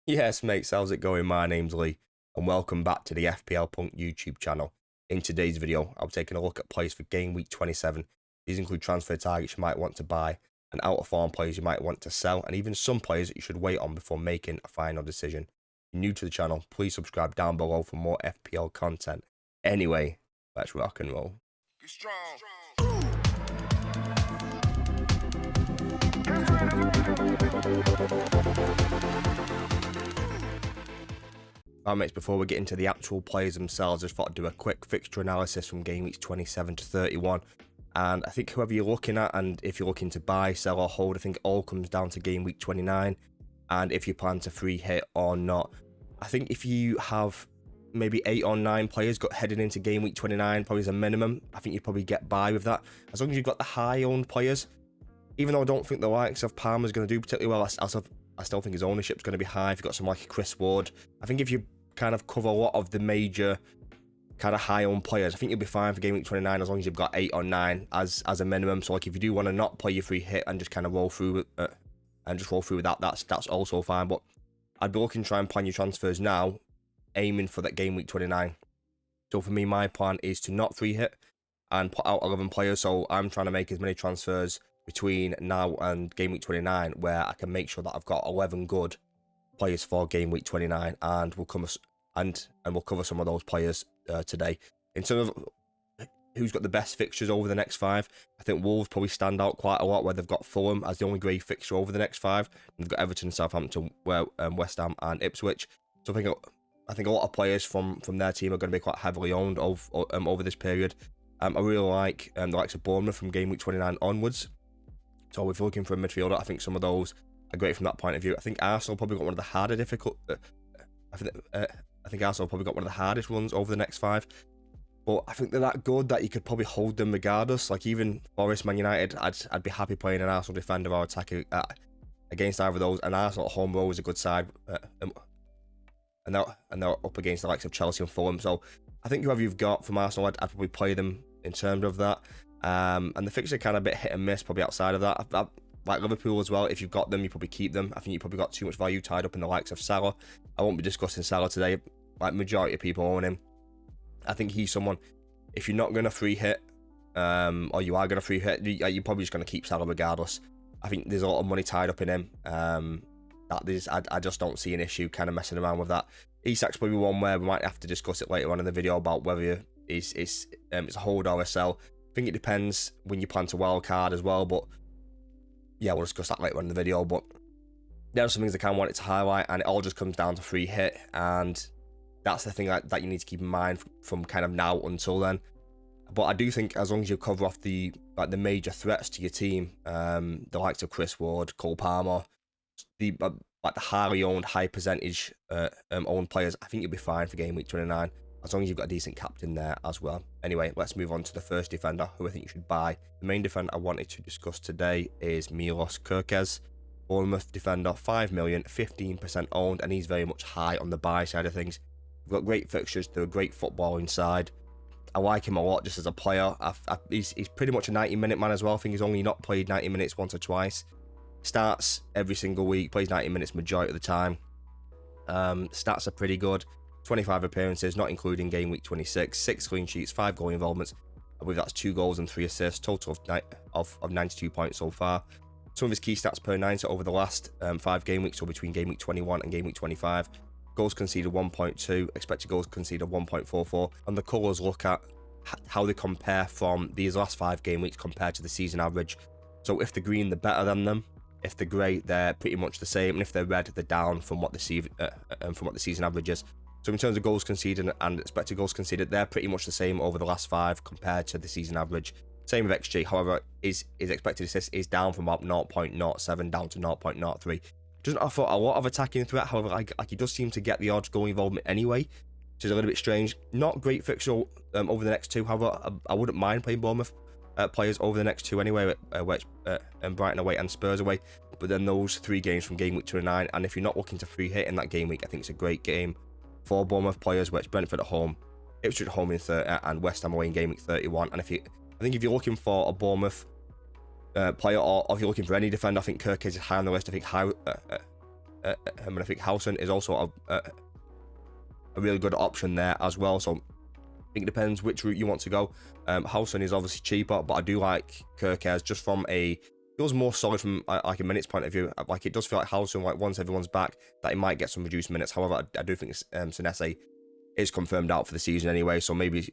Yes, mates, how's it going? My name's Lee, and welcome back to the FPL Punk YouTube channel. In today's video, I'll be taking a look at plays for Game Week 27. These include transfer targets you might want to buy, and out-of-form players you might want to sell, and even some players that you should wait on before making a final decision. If you're new to the channel, please subscribe down below for more FPL content. Anyway, let's rock and roll. Be strong. Right, mates, before we get into the actual players themselves, I just thought I'd do a quick fixture analysis from Game Weeks 27 to 31. And I think whoever you're looking at, and if you're looking to buy, sell, or hold, I think it all comes down to Game Week 29. And if you plan to free hit or not. I think if you have maybe 8 or 9 players heading into Game Week 29, probably as a minimum, I think you'd probably get by with that. As long as you've got the high-owned players, even though I don't think the likes of Palmer's going to do particularly well, I still think his ownership's going to be high. If you've got someone like Chris Ward, I think if you kind of cover a lot of the major kind of high-owned players, I think you'll be fine for Game Week 29 as long as you've got 8 or 9 as a minimum. So like if you do want to not play your free hit and just kind of roll through with that, that's also fine. But I'd be looking to try and plan your transfers now, aiming for that Game Week 29. So for me, my plan is to not free hit and put out 11 players. So I'm trying to make as many transfers between now and Game Week 29 where I can make sure that I've got 11 good players for Game Week 29, and we'll cover some of those players today. In terms of who's got the best fixtures over the next 5, I think Wolves probably stand out quite a lot, where they've got Fulham as the only grey fixture over the next 5. And they've got Everton, Southampton, West Ham, and Ipswich. So I think a lot of players from their team are going to be quite heavily owned over this period. I really like the likes of Bournemouth from Game Week 29 onwards. So if you're looking for a midfielder, I think some of those are great from that point of view. I think Arsenal probably got one of the harder I think Arsenal probably got one of the hardest ones over the next 5. But I think they're that good that you could probably hold them regardless. Like even Forest, Man United, I'd be happy playing an Arsenal defender or attacker against either of those. And Arsenal at home row is a good side, and they're up against the likes of Chelsea and Fulham. So I think whoever you've got from Arsenal, I'd probably play them in terms of that. And the fixture kind of a bit hit and miss probably outside of that. Like Liverpool as well, if you've got them, you probably keep them. I think you probably got too much value tied up in the likes of Salah. I won't be discussing Salah today. Like majority of people own him. I think he's someone, if you're not going to free hit, or you are going to free hit, you're probably just going to keep Salah regardless. I think there's a lot of money tied up in him. I just don't see an issue kind of messing around with that. Isak's probably one where we might have to discuss it later on in the video about whether it's a hold or a sell. I think it depends when you plan to wildcard as well, but yeah, we'll discuss that later on in the video. But there are some things I kind of wanted to highlight, and it all just comes down to free hit, and that's the thing that you need to keep in mind from kind of now until then. But I do think as long as you cover off the major threats to your team, the likes of Chris Ward, Cole Palmer, the highly owned, high percentage owned players, I think you'll be fine for Game Week 29 as long as you've got a decent captain there as well. Anyway, let's move on to the first defender who I think you should buy. The main defender I wanted to discuss today is Milos Kerkez. Bournemouth defender, 5 million, 15% owned, and he's very much high on the buy side of things. We've got great fixtures, they're a great footballing side. I like him a lot just as a player. He's pretty much a 90-minute man as well. I think he's only not played 90 minutes once or twice. Starts every single week, plays 90 minutes majority of the time. Stats are pretty good. 25 appearances, not including Game Week 26. 6 clean sheets, 5 goal involvements. I believe that's 2 goals and 3 assists. Total of 92 points so far. Some of his key stats per 90 over the last 5 game weeks, so between Game Week 21 and Game Week 25. Goals conceded 1.2, expected goals conceded 1.44. And the colours look at how they compare from these last 5 game weeks compared to the season average. So if they're green, they're better than them. If they're grey, they're pretty much the same. And if they're red, they're down from what the season average is. So in terms of goals conceded and expected goals conceded, they're pretty much the same over the last 5 compared to the season average. Same with XG, however, his expected assist is down from about 0.07 down to 0.03. Doesn't offer a lot of attacking threat, however, like he does seem to get the odds goal involvement anyway, which is a little bit strange. Not great fixture over the next 2, however, I wouldn't mind playing Bournemouth players over the next 2 anyway, where it's Brighton away and Spurs away. But then those 3 games from Game Week 29, and if you're not looking to free hit in that game week, I think it's a great game for Bournemouth players, where it's Brentford at home, Ipswich at home in 30, and West Ham away in Game Week 31. And I think if you're looking for a Bournemouth player, or if you're looking for any defender, I think Kerkez is high on the list. I think and I think Howson is also a really good option there as well. So I think it depends which route you want to go. Howson is obviously cheaper, but I do like Kerkez just from feels more solid from like a minutes point of view. Like it does feel like Howson, like once everyone's back, that he might get some reduced minutes. However, I do think Senesi is confirmed out for the season anyway, so maybe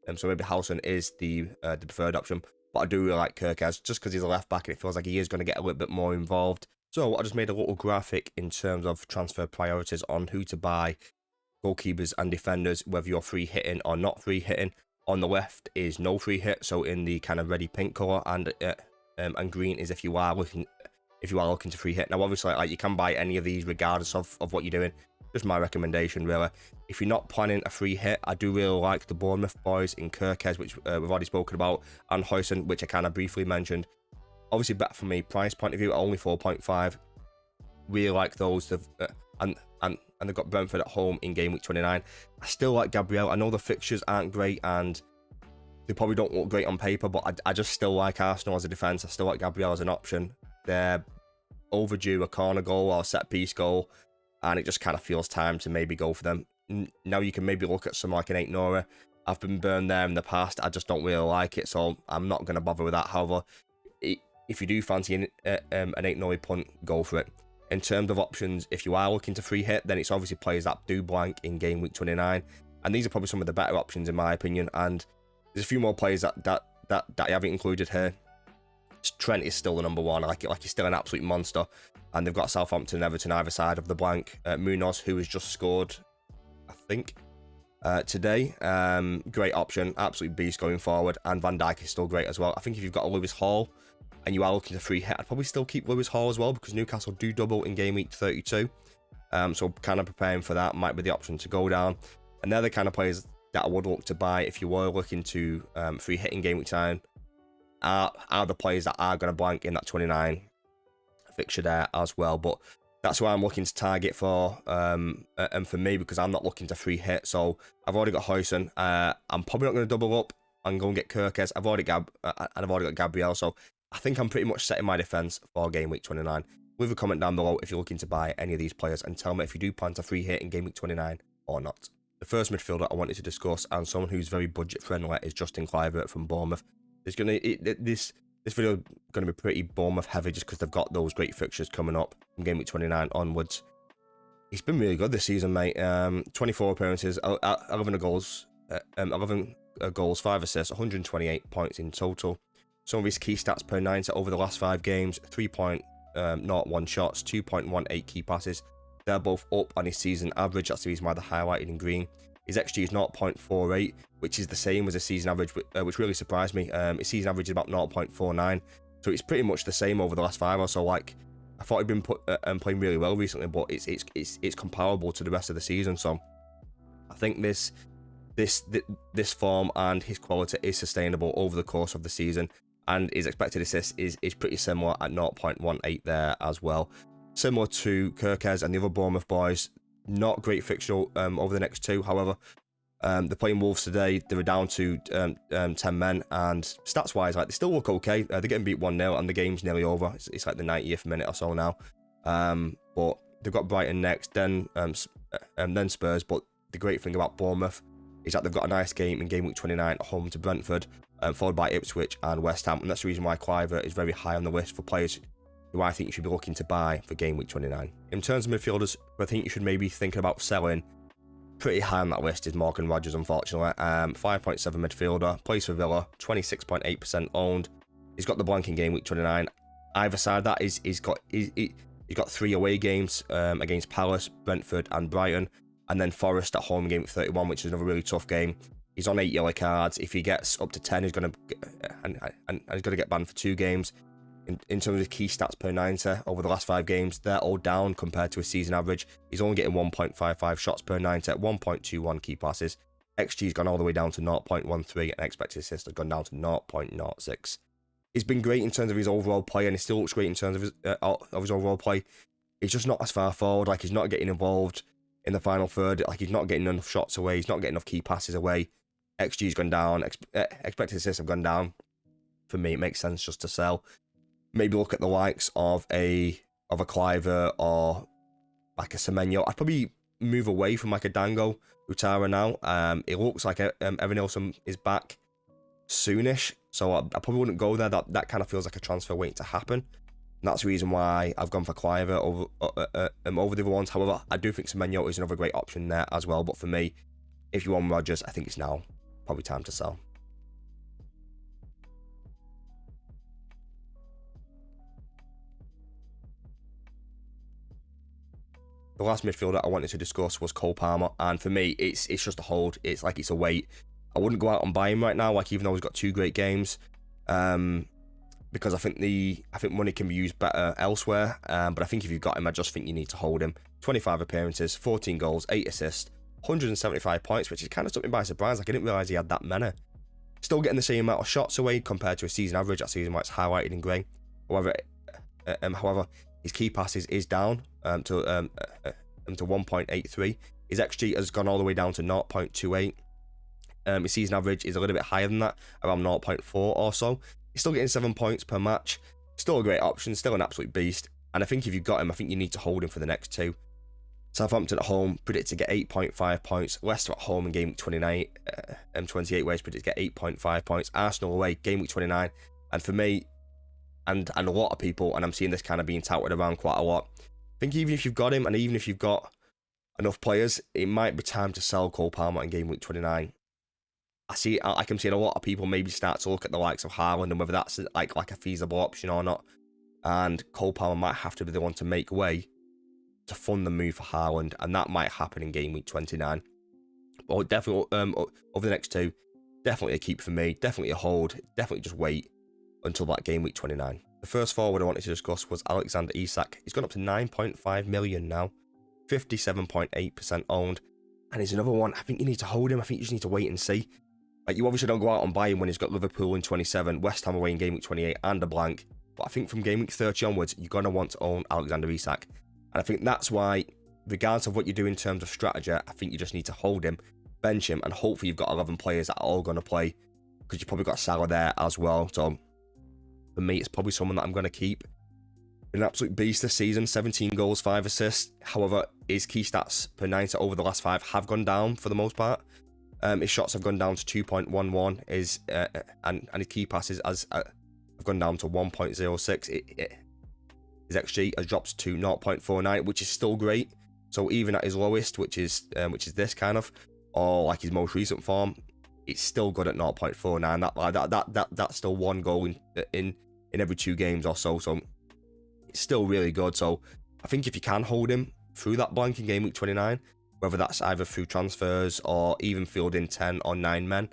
Howson is the preferred option. But I do really like Kerkez just because he's a left back and it feels like he is going to get a little bit more involved. So I just made a little graphic in terms of transfer priorities on who to buy, goalkeepers and defenders, whether you're free hitting or not free hitting. On the left is no free hit, so in the kind of reddy pink colour, and green is if you are looking to free hit. Now obviously like you can buy any of these regardless of what you're doing. Just my recommendation really. If you're not planning a free hit, I do really like the Bournemouth boys in Kerkez, which we've already spoken about, and Huijsen, which I kind of briefly mentioned. Obviously better from a price point of view, only 4.5. Really like those. And they've got Brentford at home in game week 29. I still like Gabriel. I know the fixtures aren't great and they probably don't look great on paper, but I just still like Arsenal as a defence. I still like Gabriel as an option. They're overdue a corner goal or a set piece goal, and it just kind of feels time to maybe go for them. Now you can maybe look at some like an 8 Nora. I've been burned there in the past. I just don't really like it, so I'm not going to bother with that. However, if you do fancy an 8 Nora punt, go for it. In terms of options, if you are looking to free hit, then it's obviously players that do blank in game week 29, and these are probably some of the better options in my opinion. And there's a few more players that I haven't included here. Trent is still the number one. Like he's still an absolute monster, and they've got Southampton and Everton either side of the blank. Munoz, who has just scored, I think, today. Great option, absolute beast going forward, and Van Dijk is still great as well. I think if you've got a Lewis Hall and you are looking to free hit, I'd probably still keep Lewis Hall as well, because Newcastle do double in game week 32. So kind of preparing for that might be the option to go down. And they're the kind of players that I would look to buy if you were looking to free hit in game week 9. Are the players that are going to blank in that 29 fixture there as well. But that's why I'm looking to target for, and for me, because I'm not looking to free hit. So I've already got Huijsen. I'm probably not going to double up and go and get Kerkez. I've already got Gabriel. So I think I'm pretty much setting my defence for game week 29. Leave a comment down below if you're looking to buy any of these players, and tell me if you do plan to free hit in game week 29 or not. The first midfielder I wanted to discuss, and someone who's very budget friendly, is Justin Kluivert from Bournemouth. This video is going to be pretty Bournemouth heavy just because they've got those great fixtures coming up from game week 29 onwards. He's been really good this season, mate. 24 appearances, 11 goals, 5 assists, 128 points in total. Some of his key stats per 90 over the last 5 games: 3.01 shots, 2.18 key passes. They're both up on his season average. That's the reason why they're highlighted in green. His XG is 0.48, which is the same as a season average, which really surprised me. His season average is about 0.49, so it's pretty much the same over the last 5 or so. Like, I thought he'd been playing really well recently, but it's comparable to the rest of the season. So I think this form and his quality is sustainable over the course of the season, and his expected assist is pretty similar at 0.18 there as well. Similar to Kerkez and the other Bournemouth boys. Not great fixture over the next 2. However, they're playing Wolves today. They're down to 10 men, and stats wise, like, they still look okay. They're getting beat 1-0 and the game's nearly over. It's like the 90th minute or so now. But they've got Brighton next, then Spurs. But the great thing about Bournemouth is that they've got a nice game in game week 29 at home to Brentford, followed by Ipswich and West Ham, and that's the reason why Kluivert is very high on the list for players who I think you should be looking to buy for game week 29. In terms of midfielders who I think you should maybe thinking about selling, pretty high on that list is Morgan Rogers, unfortunately. 5.7 midfielder, plays for Villa, 26.8% owned. He's got the blank in game week 29. Either side of that he's got 3 away games against Palace, Brentford and Brighton, and then Forest at home in game week 31, which is another really tough game. He's on 8 yellow cards. If he gets up to 10, he's going to get banned for 2 games. In terms of key stats per 90 over the last 5 games, they're all down compared to his season average. He's only getting 1.55 shots per 90, 1.21 key passes. XG's gone all the way down to 0.13, and expected assists has gone down to 0.06. He's been great in terms of his overall play, and he still looks great in terms of his overall play. He's just not as far forward. Like, he's not getting involved in the final third. Like, he's not getting enough shots away. He's not getting enough key passes away. XG's gone down. Expected assists have gone down. For me, it makes sense just to sell. Maybe look at the likes of a of a Kluivert or like a Semenyo. I'd probably move away from like a Dango Utara now. It looks like Evan Nilsson is back soonish, so I probably wouldn't go there. That kind of feels like a transfer waiting to happen. And that's the reason why I've gone for Kluivert over the other ones. However, I do think Semenyo is another great option there as well. But for me, if you want Rodgers, I think it's now probably time to sell. The last midfielder I wanted to discuss was Cole Palmer, and for me, it's just a hold. It's like it's a wait. I wouldn't go out and buy him right now, like even though he's got 2 great games, because I think money can be used better elsewhere. But I think if you've got him, I just think you need to hold him. 25 appearances, 14 goals, 8 assists, 175 points, which is kind of something by surprise. Like I didn't realise he had that many. Still getting the same amount of shots away compared to a season average. That season why it's highlighted in grey. However, his key passes is down to 1.83. His XG has gone all the way down to 0.28. His season average is a little bit higher than that, around 0.4 or so. He's still getting 7 points per match. Still a great option, still an absolute beast. And I think if you've got him, I think you need to hold him for the next 2. Southampton at home, predicted to get 8.5 points. Leicester at home in game week 29, 28 ways, predicted to get 8.5 points. Arsenal away, game week 29. And for me, and a lot of people, and I'm seeing this kind of being touted around quite a lot, I think even if you've got him, and even if you've got enough players, it might be time to sell Cole Palmer in game week 29. I can see a lot of people maybe start to look at the likes of Haaland and whether that's like a feasible option or not. And Cole Palmer might have to be the one to make way to fund the move for Haaland, and that might happen in game week 29. But definitely over the next 2, definitely a keep for me, definitely a hold, definitely just wait until that game week 29. The first forward I wanted to discuss was Alexander Isak. He's gone up to 9.5 million now, 57.8% owned, and he's another one. I think you need to hold him. I think you just need to wait and see. Like, you obviously don't go out and buy him when he's got Liverpool in 27, West Ham away in game week 28 and a blank. But I think from game week 30 onwards, you're going to want to own Alexander Isak. And I think that's why, regardless of what you do in terms of strategy, I think you just need to hold him, bench him, and hopefully you've got 11 players that are all going to play, because you've probably got Salah there as well. So for me, it's probably someone that I'm going to keep. An absolute beast this season, 17 goals, 5 assists. However, his key stats per 90 over the last 5 have gone down for the most part. His shots have gone down to 2.11, and his key passes have gone down to 1.06. His XG has dropped to 0.49, which is still great. So even at his lowest, which is this kind of, or like his most recent form, it's still good at 0.49. That's still 1 goal in every 2 games or so. So it's still really good. So I think if you can hold him through that blank in game week 29, whether that's either through transfers or even fielding 10 or 9 men,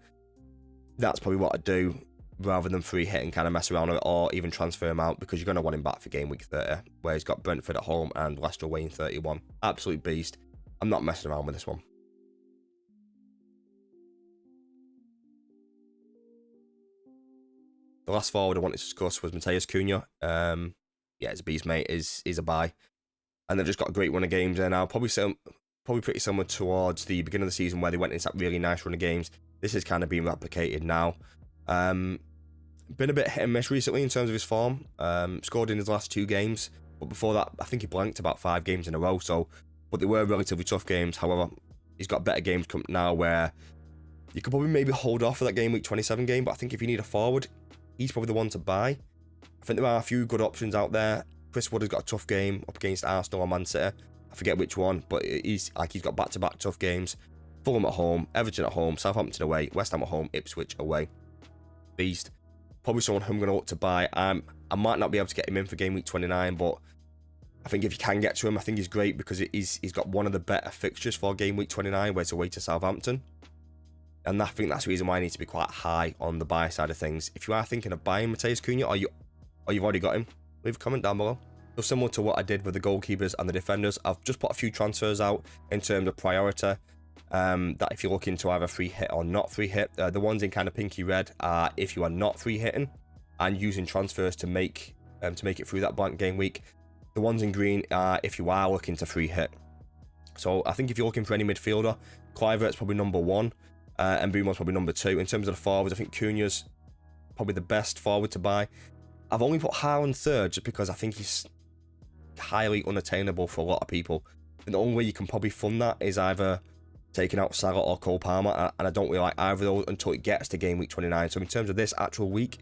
that's probably what I'd do, rather than free hit and kind of mess around with it, or even transfer him out, because you're going to want him back for game week 30, where he's got Brentford at home and Leicester away in 31. Absolute beast. I'm not messing around with this one. The last forward I wanted to discuss was Matheus Cunha. Yeah, it's a beast, mate. Is a buy. And they've just got a great run of games there now. Probably pretty similar towards the beginning of the season, where they went into that really nice run of games. This is kind of being replicated now. Been a bit hit and miss recently in terms of his form. Scored in his last 2 games, but before that, I think he blanked about 5 games in a row. But they were relatively tough games. However, he's got better games coming now, where you could probably maybe hold off for that game week 27 game. But I think if you need a forward, he's probably the one to buy. I think there are a few good options out there. Chris Wood has got a tough game up against Arsenal or Man City. I forget which one, but he's got back-to-back tough games. Fulham at home, Everton at home, Southampton away, West Ham at home, Ipswich away. Beast. Probably someone who I'm going to look to buy. I might not be able to get him in for game week 29, but I think if you can get to him, I think he's great, because he's got one of the better fixtures for game week 29, where it's away to Southampton. And I think that's the reason why I need to be quite high on the buy side of things. If you are thinking of buying Matheus Cunha, or you've already got him, leave a comment down below. So similar to what I did with the goalkeepers and the defenders, I've just put a few transfers out in terms of priority. That if you're looking to either free hit or not free hit, the ones in kind of pinky red are if you are not free hitting and using transfers to make it through that blank game week. The ones in green are if you are looking to free hit. So I think if you're looking for any midfielder, Kluivert's probably number 1, and Mbeumo's probably number 2. In terms of the forwards, I think Cunha's probably the best forward to buy. I've only put Haaland third just because I think he's highly unattainable for a lot of people. And the only way you can probably fund that is either taking out Salah or Cole Palmer, and I don't really like either of those until it gets to game week 29. So in terms of this actual week,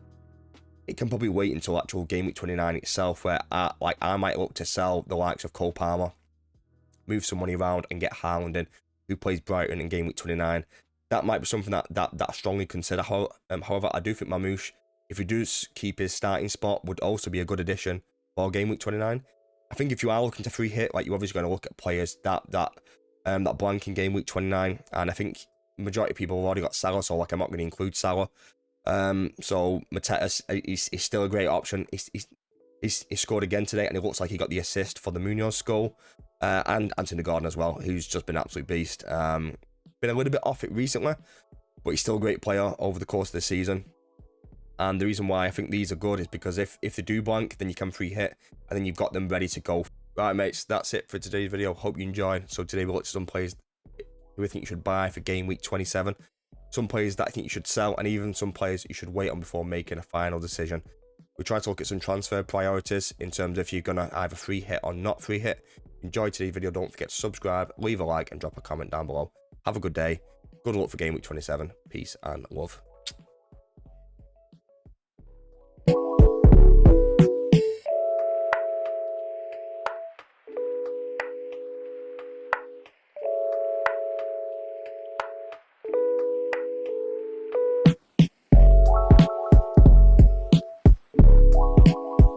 it can probably wait until actual game week 29 itself, where I might look to sell the likes of Cole Palmer, move some money around, and get Haaland in, who plays Brighton in game week 29. That might be something that I strongly consider. However, I do think Mamouche, if he does keep his starting spot, would also be a good addition for game week 29. I think if you are looking to free hit, like, you're obviously going to look at players that blank in game week 29, and I think majority of people have already got Salah, so like I'm not going to include Salah. So Mateta is still a great option. He's scored again today, and it looks like he got the assist for the Munoz goal, and Anthony Gordon as well, who's just been an absolute beast. Been a little bit off it recently, but he's still a great player over the course of the season. And the reason why I think these are good is because if they do blank, then you can free hit, and then you've got them ready to go. Right, mates, that's it for today's video. Hope you enjoyed. So today we looked at some players who I think you should buy for game week 27, some players that I think you should sell, and even some players you should wait on before making a final decision. We tried to look at some transfer priorities in terms of if you're going to either free hit or not free hit. Enjoy today's video. Don't forget to subscribe, leave a like, and drop a comment down below. Have a good day. Good luck for game week 27. Peace and love.